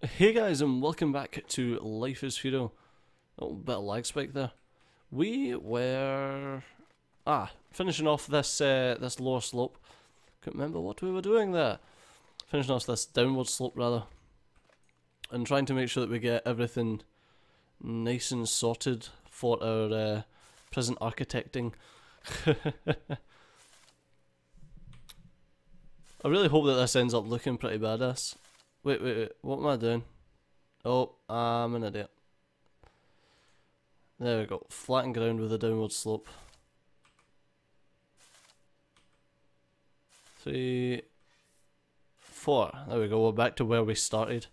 Hey guys, and welcome back to Life is Feudal. Oh, bit of lag spike there. We were finishing off this lower slope. Couldn't remember what we were doing there. Finishing off this downward slope rather, and trying to make sure that we get everything nice and sorted for our prison architecting. I really hope that this ends up looking pretty badass. Wait, what am I doing? Oh, I'm an idiot. There we go, flattened ground with a downward slope. 3, 4, there we go, we're back to where we started.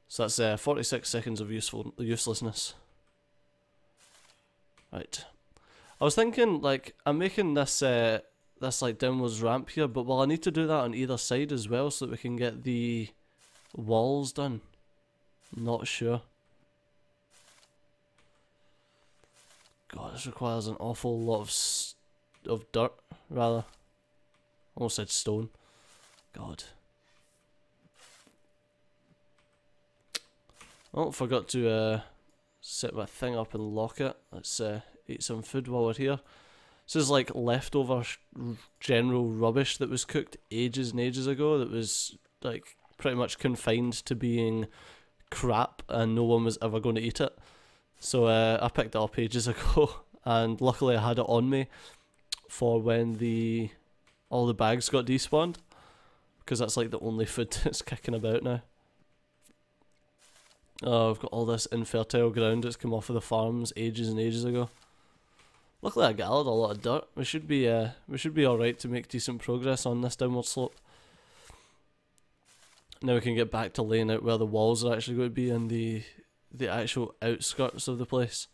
So that's 46 seconds of uselessness. Right. I was thinking, like, I'm making this like downwards ramp here, but will I need to do that on either side as well so that we can get the walls done? Not sure. God, this requires an awful lot of dirt, rather. Almost said stone. God. Oh, forgot to set my thing up and lock it. Let's eat some food while we're here. This is like leftover general rubbish that was cooked ages and ages ago that was like pretty much confined to being crap and no one was ever going to eat it. So I picked it up ages ago and luckily I had it on me for when all the bags got despawned, because that's like the only food that's kicking about now. Oh, I've got all this infertile ground that's come off of the farms ages and ages ago. Luckily I gathered a lot of dirt. We should be alright to make decent progress on this downward slope. Now we can get back to laying out where the walls are actually going to be in the actual outskirts of the place.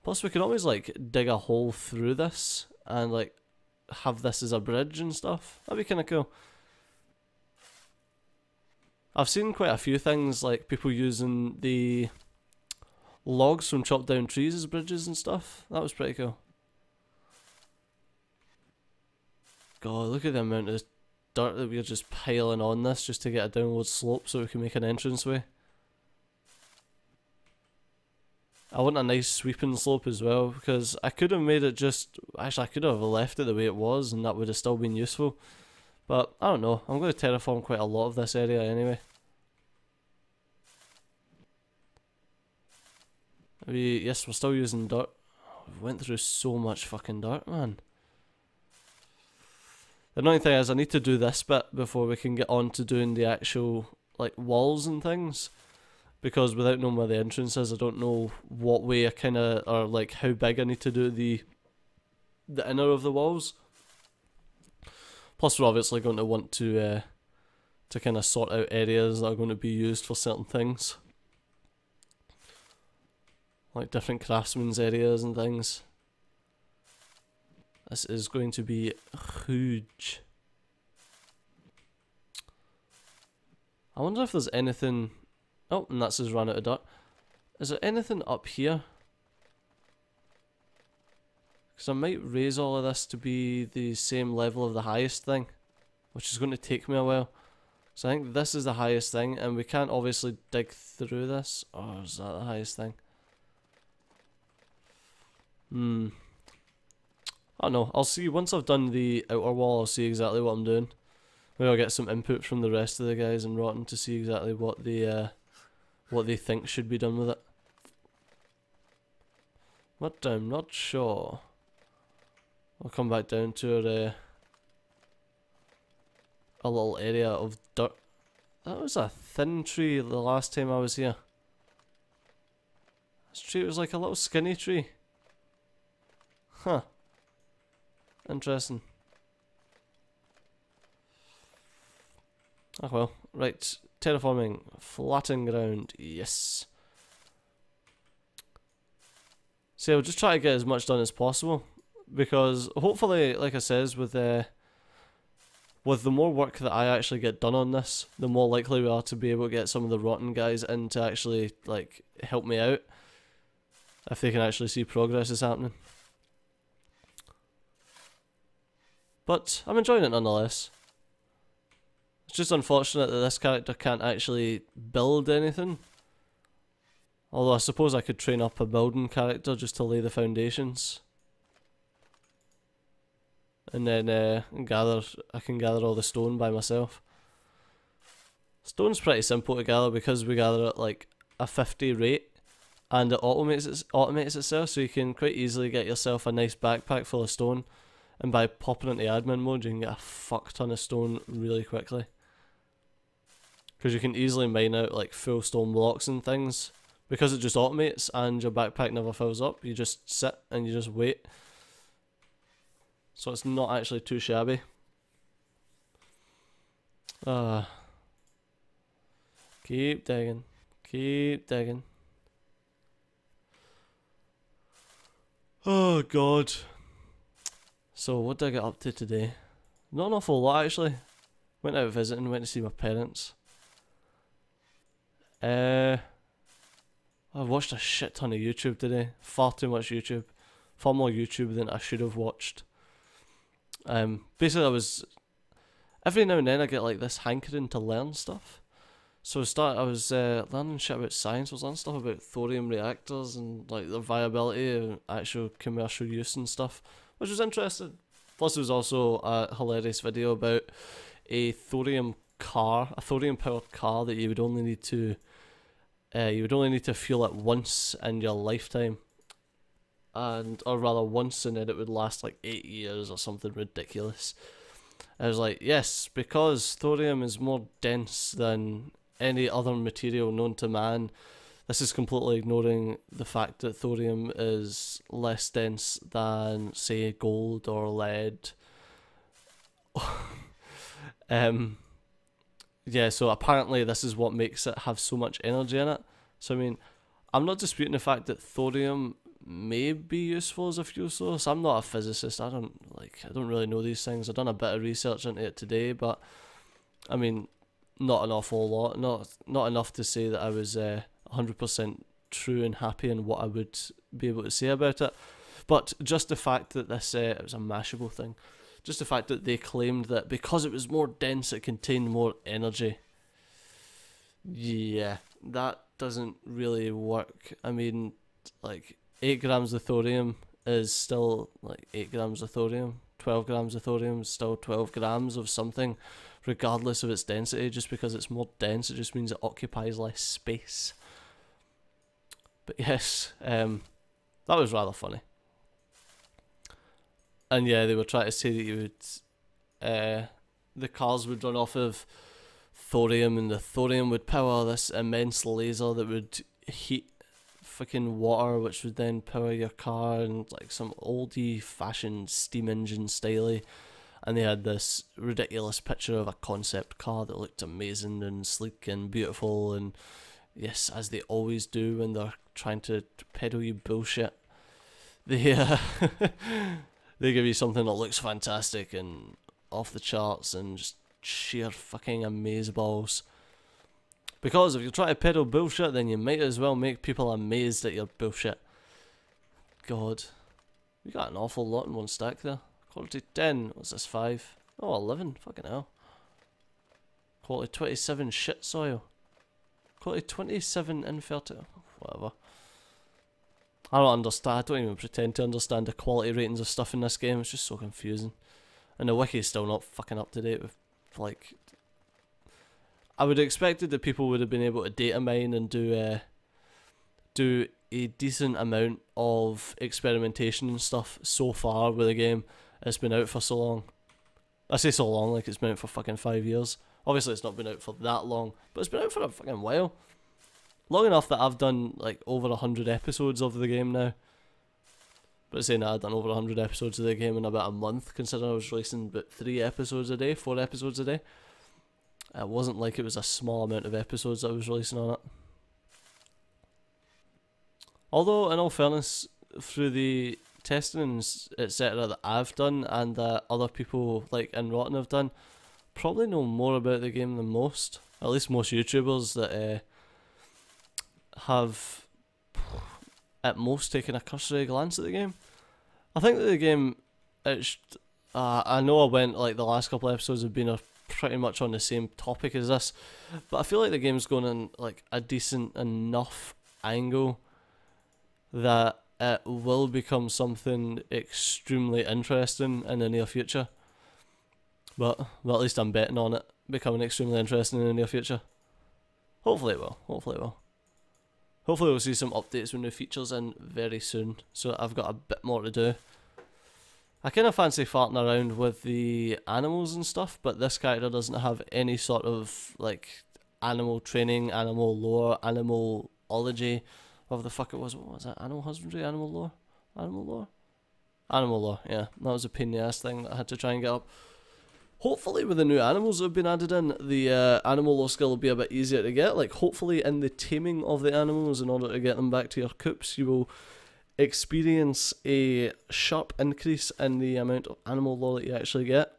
Plus we can always like dig a hole through this and like have this as a bridge and stuff. That'd be kinda cool. I've seen quite a few things like people using the logs from chopped down trees as bridges and stuff. That was pretty cool. God, look at the amount of dirt that we're just piling on this just to get a downward slope so we can make an entranceway. I want a nice sweeping slope as well, because I could have made it actually I could have left it the way it was and that would have still been useful. But I don't know, I'm going to terraform quite a lot of this area anyway. Yes, we're still using dirt. We went through so much fucking dirt, man. The annoying thing is I need to do this bit before we can get on to doing the actual like walls and things, because without knowing where the entrance is, I don't know what way I kinda, or like how big I need to do the inner of the walls. Plus we're obviously going to want to kind of sort out areas that are going to be used for certain things, like different craftsmen's areas and things. This is going to be huge. I wonder if there's anything. Oh, and that's just run out of dirt. Is there anything up here? Because I might raise all of this to be the same level of the highest thing, which is going to take me a while. So I think this is the highest thing, and we can't obviously dig through this. Or is that the highest thing? I don't know, I'll see once I've done the outer wall. I'll see exactly what I'm doing. Maybe I'll get some input from the rest of the guys in RotN to see exactly what they think should be done with it. But I'm not sure. I'll come back down to a little area of dirt. That was a thin tree the last time I was here. This tree was like a little skinny tree. Huh. Interesting. Oh well, right, terraforming, flatten ground, yes. So I'll just try to get as much done as possible, because hopefully, like I says, with the more work that I actually get done on this, the more likely we are to be able to get some of the RotN guys in to actually like help me out, if they can actually see progress is happening. But I'm enjoying it nonetheless. It's just unfortunate that this character can't actually build anything. Although I suppose I could train up a building character just to lay the foundations. And then I can gather all the stone by myself. Stone's pretty simple to gather because we gather at like a 50 rate. And it automates itself, so you can quite easily get yourself a nice backpack full of stone. And by popping into admin mode, you can get a fuck ton of stone really quickly. Because you can easily mine out like full stone blocks and things. Because it just automates and your backpack never fills up, you just sit and you just wait. So it's not actually too shabby. Keep digging. Keep digging. Oh god. So what did I get up to today? Not an awful lot actually. Went out visiting, went to see my parents. I watched a shit ton of YouTube today. Far too much YouTube. Far more YouTube than I should have watched. Basically every now and then I get like this hankering to learn stuff. So I was learning shit about science. I was learning stuff about thorium reactors and like their viability and actual commercial use and stuff, which was interesting. Plus, there was also a hilarious video about a thorium powered car that you would only need to fuel it once in your lifetime, or rather once, and then it would last like 8 years or something ridiculous. I was like, yes, because thorium is more dense than any other material known to man. This is completely ignoring the fact that thorium is less dense than, say, gold or lead. Yeah, so apparently this is what makes it have so much energy in it. So I mean, I'm not disputing the fact that thorium may be useful as a fuel source. I'm not a physicist. I don't really know these things. I've done a bit of research into it today, but I mean, not an awful lot. Not enough to say that I was 100% true and happy in what I would be able to say about it. But just the fact that this it was a mashable thing. Just the fact that they claimed that because it was more dense, it contained more energy. Yeah, that doesn't really work. I mean, like 8 grams of thorium is still like 8 grams of thorium. 12 grams of thorium is still 12 grams of something, regardless of its density. Just because it's more dense, it just means it occupies less space. But yes, that was rather funny. And yeah, they were trying to say that you would, the cars would run off of thorium, and the thorium would power this immense laser that would heat fucking water, which would then power your car, and like some oldie fashioned steam engine styly. And they had this ridiculous picture of a concept car that looked amazing and sleek and beautiful, and yes, as they always do when they're trying to peddle you bullshit, they they give you something that looks fantastic and off the charts and just sheer fucking amazeballs. Because if you try to peddle bullshit, then you might as well make people amazed at your bullshit. God, we got an awful lot in one stack there. Quality 10, what's this, 5? Oh, 11, fucking hell. Quality 27, shit soil. Quality 27, infertile, whatever. I don't understand, I don't even pretend to understand the quality ratings of stuff in this game, it's just so confusing. And the wiki is still not fucking up to date with, like... I would have expected that people would have been able to data mine and do a decent amount of experimentation and stuff so far with the game. It's been out for so long. I say so long, like it's been out for fucking 5 years. Obviously it's not been out for that long, but it's been out for a fucking while. Long enough that I've done like over 100 episodes of the game now. But saying that, I've done over 100 episodes of the game in about a month, considering I was releasing about 4 episodes a day. It wasn't like it was a small amount of episodes that I was releasing on it. Although, in all fairness, through the testing etc. that I've done and that other people like in RotN have done, probably know more about the game than most. At least most YouTubers that have at most taken a cursory glance at the game. I think that the game, I know I went like the last couple of episodes have been pretty much on the same topic as this, but I feel like the game's going in like a decent enough angle that it will become something extremely interesting in the near future. Well, at least I'm betting on it becoming extremely interesting in the near future. Hopefully it will. Hopefully we'll see some updates with new features in very soon, so I've got a bit more to do. I kind of fancy farting around with the animals and stuff, but this character doesn't have any sort of like animal training, animal lore, animalology, whatever the fuck it was. What was that? Animal husbandry, animal lore, animal lore. Yeah, that was a pain in the ass thing that I had to try and get up. Hopefully with the new animals that have been added in, the animal lore skill will be a bit easier to get. Like hopefully in the taming of the animals, in order to get them back to your coops, you will experience a sharp increase in the amount of animal lore that you actually get.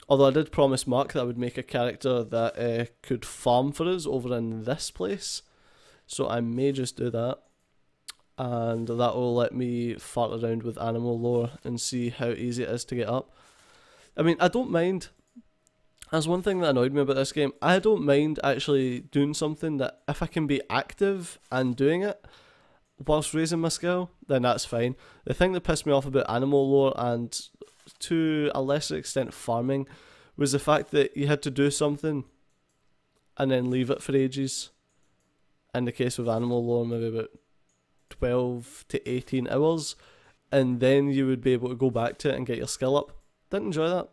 Although I did promise Mark that I would make a character that could farm for us over in this place, so I may just do that, and that will let me fart around with animal lore and see how easy it is to get up. I mean, I don't mind. That's one thing that annoyed me about this game. I don't mind actually doing something that if I can be active and doing it whilst raising my skill, then that's fine. The thing that pissed me off about animal lore, and to a lesser extent farming, was the fact that you had to do something and then leave it for ages. In the case of animal lore, maybe about 12 to 18 hours, and then you would be able to go back to it and get your skill up. Didn't enjoy that.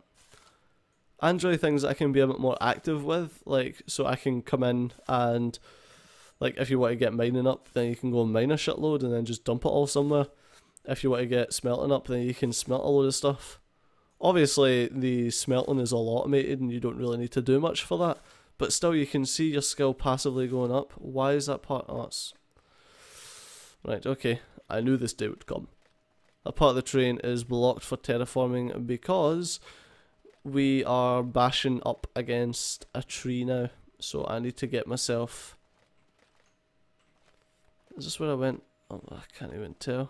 I enjoy things that I can be a bit more active with, like, so I can come in and, like, if you want to get mining up, then you can go and mine a shitload and then just dump it all somewhere. If you want to get smelting up, then you can smelt a load of stuff. Obviously, the smelting is all automated and you don't really need to do much for that, but still you can see your skill passively going up. Why is that part? Oh, it's... Right, okay. I knew this day would come. That part of the terrain is blocked for terraforming because we are bashing up against a tree now, so I need to get myself... Is this where I went? Oh, I can't even tell.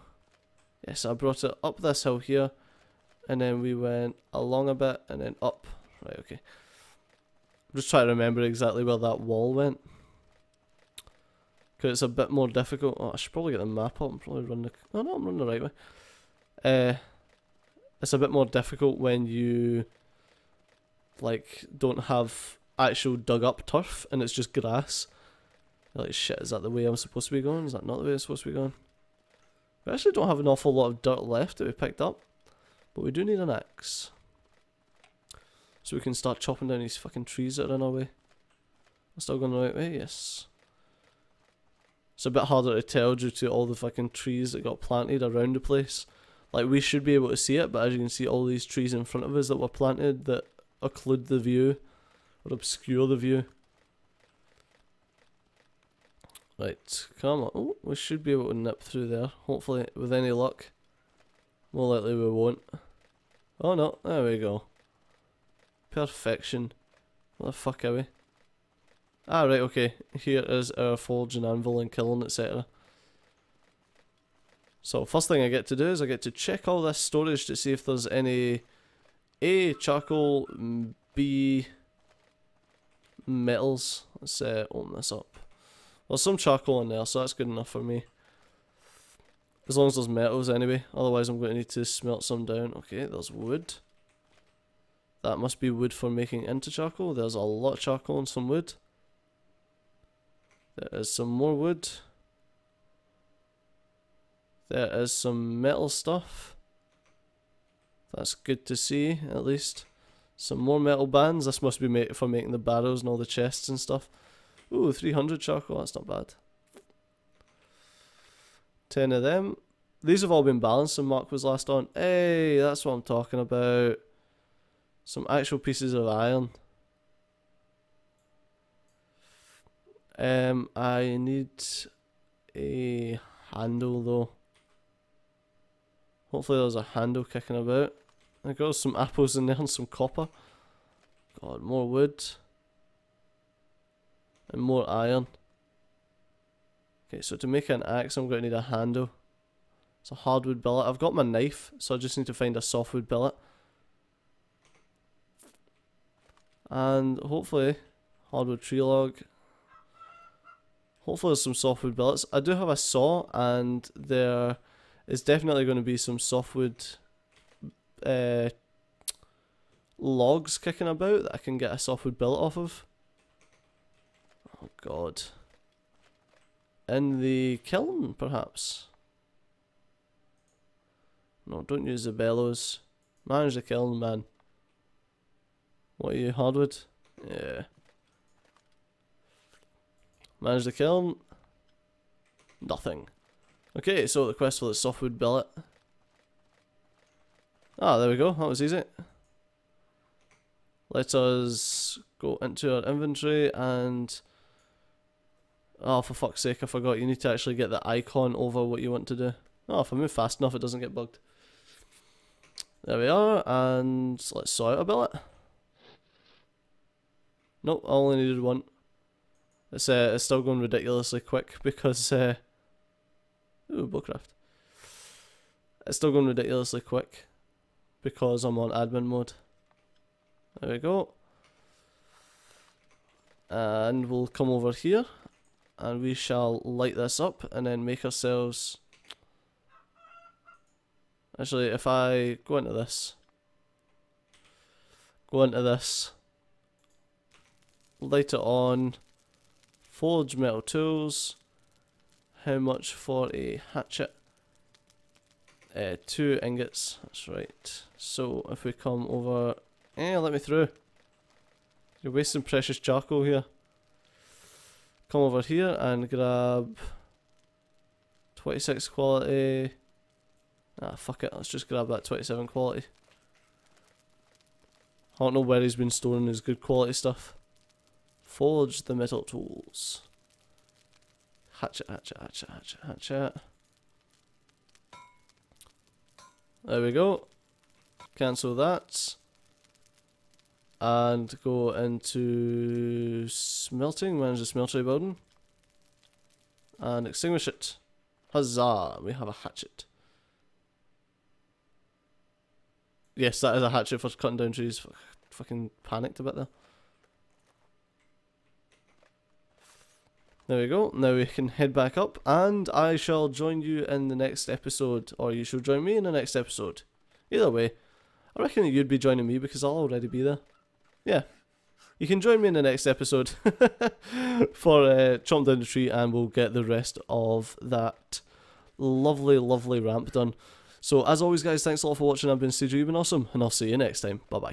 Yes, I brought it up this hill here, and then we went along a bit, and then up. Right, okay. I'm just trying to remember exactly where that wall went, because it's a bit more difficult. Oh, I should probably get the map up and probably run the... Oh no, I'm running the right way. It's a bit more difficult when you like don't have actual dug up turf and it's just grass. You're like, shit, is that the way I'm supposed to be going? Is that not the way I'm supposed to be going? We actually don't have an awful lot of dirt left that we picked up, but we do need an axe, so we can start chopping down these fucking trees that are in our way. I'm still going the right way, yes. It's a bit harder to tell due to all the fucking trees that got planted around the place. Like, we should be able to see it, but as you can see, all these trees in front of us that were planted that occlude the view, or obscure the view. Right, come on. Oh, we should be able to nip through there, hopefully, with any luck. More likely we won't. Oh no, there we go. Perfection. What the fuck are we? Ah, right, okay. Here is our forge and anvil and kiln, etc. So first thing I get to do is I get to check all this storage to see if there's any A, charcoal, B, metals. Let's open this up. There's some charcoal in there, so that's good enough for me. As long as there's metals anyway, otherwise I'm going to need to smelt some down. Okay, there's wood. That must be wood for making into charcoal. There's a lot of charcoal and some wood. There is some more wood. There is some metal stuff. That's good to see, at least. Some more metal bands. This must be made for making the barrows and all the chests and stuff. Ooh, 300 charcoal, that's not bad. 10 of them. These have all been balanced and Mark was last on. Hey, that's what I'm talking about. Some actual pieces of iron. I need a handle though. Hopefully there's a handle kicking about. I got some apples in there and some copper. God, more wood. And more iron. Okay, so to make an axe I'm going to need a handle. It's a hardwood billet. I've got my knife, so I just need to find a softwood billet. And hopefully, hardwood tree log. Hopefully there's some softwood billets. I do have a saw, and there is definitely going to be some softwood logs kicking about that I can get a softwood billet off of. Oh god. In the kiln, perhaps? No, don't use the bellows. Manage the kiln, man. What are you, hardwood? Yeah. Manage the kiln. Nothing. Okay, so the quest for the softwood billet. Ah, there we go. That was easy. Let us go into our inventory and... Oh, for fuck's sake, I forgot. You need to actually get the icon over what you want to do. Oh, if I move fast enough, it doesn't get bugged. There we are, and let's saw out a billet. Nope, I only needed one. It's still going ridiculously quick because ooh, bowcraft. It's still going ridiculously quick because I'm on admin mode. There we go. And we'll come over here and we shall light this up and then make ourselves... Actually, if I go into this, light it on, forge metal tools, how much for a hatchet? 2 ingots, that's right. So if we come over, let me through. You're wasting precious charcoal here. Come over here and grab 26 quality. Ah, fuck it, let's just grab that 27 quality. I don't know where he's been storing his good quality stuff. Forge the metal tools. Hatchet, hatchet, hatchet, hatchet, hatchet. There we go. Cancel that. And go into smelting, manage the smeltery building. And extinguish it. Huzzah, we have a hatchet. Yes, that is a hatchet for cutting down trees. Fucking panicked a bit there. There we go. Now we can head back up, and I shall join you in the next episode, or you shall join me in the next episode. Either way, I reckon you'd be joining me because I'll already be there. Yeah. You can join me in the next episode for chomp down the tree, and we'll get the rest of that lovely, lovely ramp done. So, as always guys, thanks a lot for watching. I've been Steve, you've been awesome, and I'll see you next time. Bye bye.